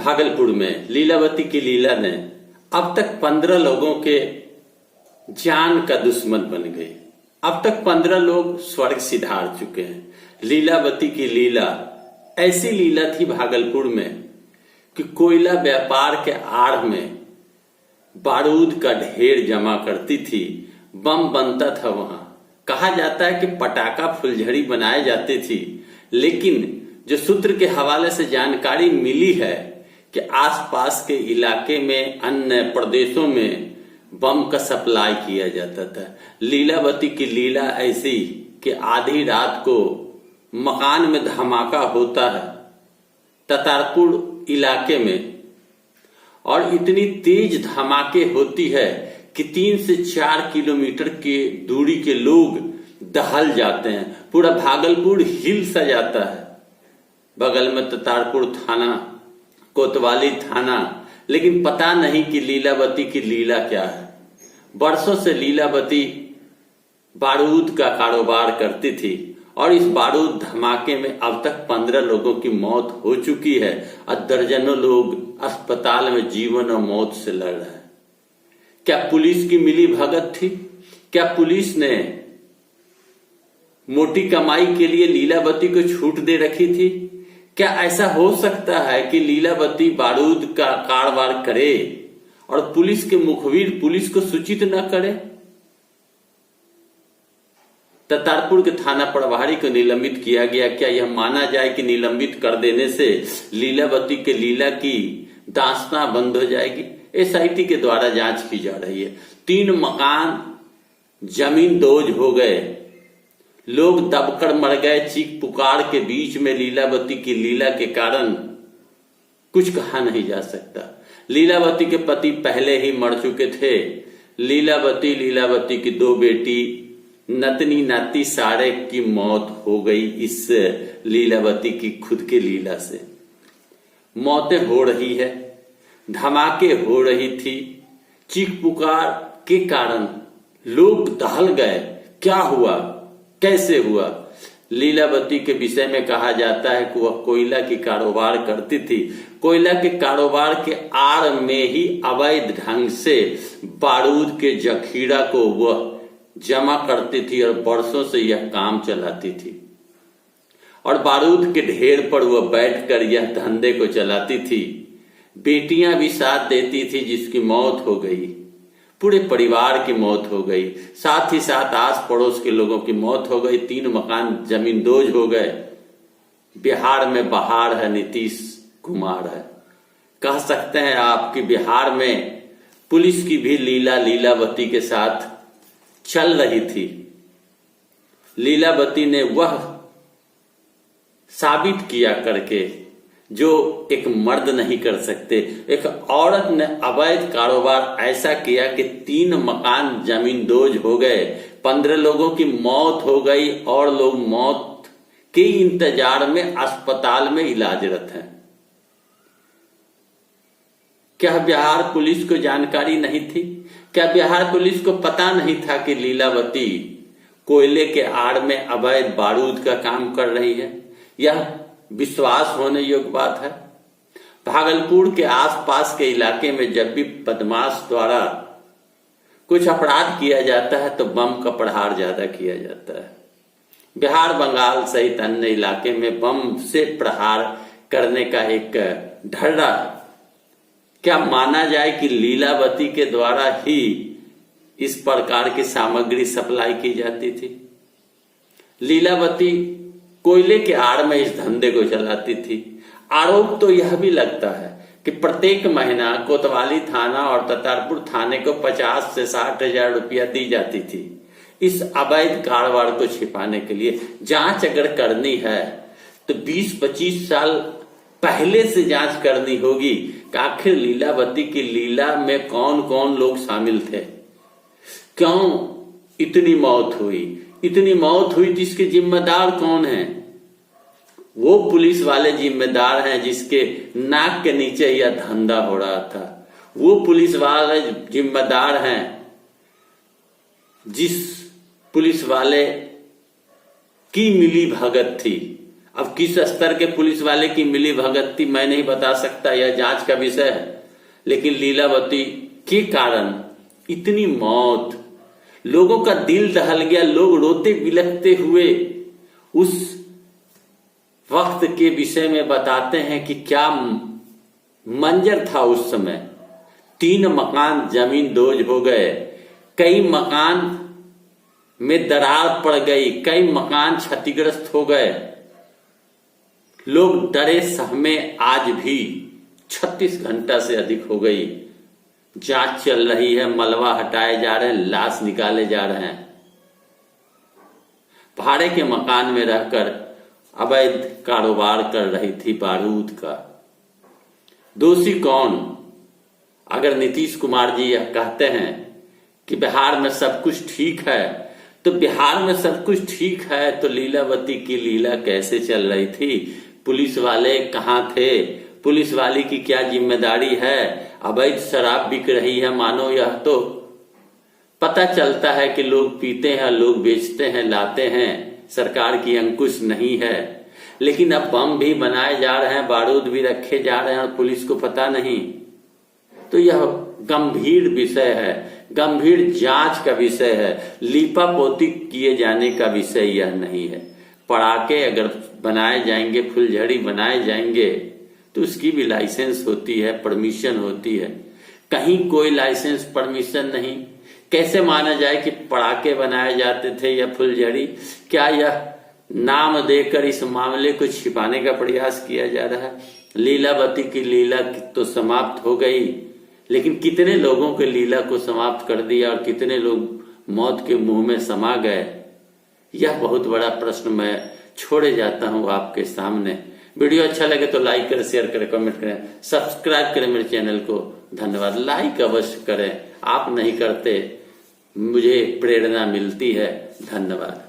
भागलपुर में लीलावती की लीला ने अब तक 15 लोगों के जान का दुश्मन बन गई। अब तक 15 लोग स्वर्ग सिधार चुके हैं। लीलावती की लीला ऐसी लीला थी भागलपुर में कि कोयला व्यापार के आड़ में बारूद का ढेर जमा करती थी, बम बनता था वहां। कहा जाता है कि पटाखा फुलझड़ी बनाए जाती थी, लेकिन जो सूत्र के हवाले से जानकारी मिली है कि आसपास के इलाके में अन्य प्रदेशों में बम का सप्लाई किया जाता था। लीलावती की लीला ऐसी कि आधी रात को मकान में धमाका होता है ततारपुर इलाके में, और इतनी तेज धमाके होती है कि 3 से 4 किलोमीटर की दूरी के लोग दहल जाते हैं। पूरा भागलपुर हिल सा जाता है। बगल में ततारपुर थाना, कोतवाली थाना, लेकिन पता नहीं कि लीलावती की लीला क्या है। बरसों से लीलावती बारूद का कारोबार करती थी और इस बारूद धमाके में अब तक 15 लोगों की मौत हो चुकी है और दर्जनों लोग अस्पताल में जीवन और मौत से लड़ रहे हैं। क्या पुलिस की मिली भगत थी? क्या पुलिस ने मोटी कमाई के लिए लीलावती को छूट दे रखी थी? क्या ऐसा हो सकता है कि लीलावती बारूद का कारोबार करे और पुलिस के मुखबिर पुलिस को सूचित न करे? ततारपुर के थाना प्रभारी को निलंबित किया गया। क्या यह माना जाए कि निलंबित कर देने से लीलावती के लीला की दास्तां बंद हो जाएगी? एसआईटी के द्वारा जांच की जा रही है। 3 मकान जमीन दोज हो गए, लोग दबकर मर गए। चीख पुकार के बीच में लीलावती की लीला के कारण कुछ कहा नहीं जा सकता। लीलावती के पति पहले ही मर चुके थे। लीलावती की 2 बेटी, नतनी नाती सारे की मौत हो गई इस लीलावती की खुद की लीला से। मौतें हो रही है, धमाके हो रही थी, चीख पुकार के कारण लोग दहल गए। क्या हुआ, कैसे हुआ? लीलावती के विषय में कहा जाता है कि वह कोयला की कारोबार करती थी। कोयला के कारोबार के आड़ में ही अवैध ढंग से बारूद के जखीरा को वह जमा करती थी और बरसों से यह काम चलाती थी, और बारूद के ढेर पर वह बैठकर यह धंधे को चलाती थी। बेटियां भी साथ देती थी, जिसकी मौत हो गई। पूरे परिवार की मौत हो गई, साथ ही साथ आस पड़ोस के लोगों की मौत हो गई। 3 मकान जमींदोज हो गए। बिहार में बहार है, नीतीश कुमार है। कह सकते हैं आप कि बिहार में पुलिस की भी लीला लीलावती के साथ चल रही थी। लीलावती ने वह साबित किया करके जो एक मर्द नहीं कर सकते। एक औरत ने अवैध कारोबार ऐसा किया कि 3 मकान जमींदोज हो गए, 15 लोगों की मौत हो गई और लोग मौत के इंतजार में अस्पताल में इलाजरत हैं। क्या बिहार पुलिस को जानकारी नहीं थी? क्या बिहार पुलिस को पता नहीं था कि लीलावती कोयले के आड़ में अवैध बारूद का काम कर रही है? यह विश्वास होने योग्य बात है। भागलपुर के आसपास के इलाके में जब भी बदमाश द्वारा कुछ अपराध किया जाता है तो बम का प्रहार ज्यादा किया जाता है। बिहार, बंगाल सहित अन्य इलाके में बम से प्रहार करने का एक ढर्रा। क्या माना जाए कि लीलावती के द्वारा ही इस प्रकार की सामग्री सप्लाई की जाती थी? लीलावती कोयले के आड़ में इस धंधे को चलाती थी। आरोप तो यह भी लगता है कि प्रत्येक महीना कोतवाली थाना और ततारपुर थाने को 50 से 60 हजार रुपया दी जाती थी इस अवैध कारोबार को छिपाने के लिए। जांच अगर करनी है तो 20-25 साल पहले से जांच करनी होगी कि आखिर लीलावती की लीला में कौन कौन लोग शामिल थे, क्यों इतनी मौत हुई। इतनी मौत हुई तो इसके जिम्मेदार कौन हैं? वो पुलिस वाले जिम्मेदार हैं जिसके नाक के नीचे यह धंधा हो रहा था। वो पुलिस वाले जिम्मेदार हैं जिस पुलिस वाले की मिली भगत थी अब किस स्तर के पुलिस वाले की मिली भगत मैं नहीं बता सकता, यह जांच का विषय है। लेकिन लीलावती के कारण इतनी मौत, लोगों का दिल दहल गया, लोग रोते बिलखते हुए उस वक्त के विषय में बताते हैं कि क्या मंजर था उस समय। 3 मकान जमीन दोज हो गए, कई मकान में दरार पड़ गई, कई मकान क्षतिग्रस्त हो गए। लोग डरे सहमे आज भी 36 घंटा से अधिक हो गई। जांच चल रही है, मलबा हटाए जा रहे हैं, लाश निकाले जा रहे हैं। भाड़े के मकान में रहकर अवैध कारोबार कर रही थी बारूद का। दोषी कौन? अगर नीतीश कुमार जी यह कहते हैं कि बिहार में सब कुछ ठीक है, तो बिहार में सब कुछ ठीक है तो लीलावती की लीला कैसे चल रही थी? पुलिस वाले कहां थे? पुलिस वाले की क्या जिम्मेदारी है? अवैध शराब बिक रही है मानो, यह तो पता चलता है कि लोग पीते हैं, लोग बेचते हैं, लाते हैं, सरकार की अंकुश नहीं है। लेकिन अब बम भी बनाए जा रहे हैं, बारूद भी रखे जा रहे हैं और पुलिस को पता नहीं। तो यह गंभीर विषय है, गंभीर जांच का विषय है, लीपापोती किए जाने का विषय यह नहीं है। पटाखे अगर बनाए जाएंगे, फुलझड़ी बनाए जाएंगे तो उसकी भी लाइसेंस होती है, परमिशन होती है। कहीं कोई लाइसेंस परमिशन नहीं। कैसे माना जाए कि पटाखे बनाए जाते थे या फुलझड़ी? क्या यह नाम देकर इस मामले को छिपाने का प्रयास किया जा रहा है? लीलावती की लीला तो समाप्त हो गई, लेकिन कितने लोगों के लीला को समाप्त कर दिया और कितने लोग मौत के मुंह में समा गए, यह बहुत बड़ा प्रश्न मैं छोड़े जाता हूं आपके सामने। वीडियो अच्छा लगे तो लाइक करें, शेयर करें, कमेंट करें, सब्सक्राइब करें मेरे चैनल को। धन्यवाद। लाइक अवश्य करें, आप नहीं करते मुझे प्रेरणा मिलती है। धन्यवाद।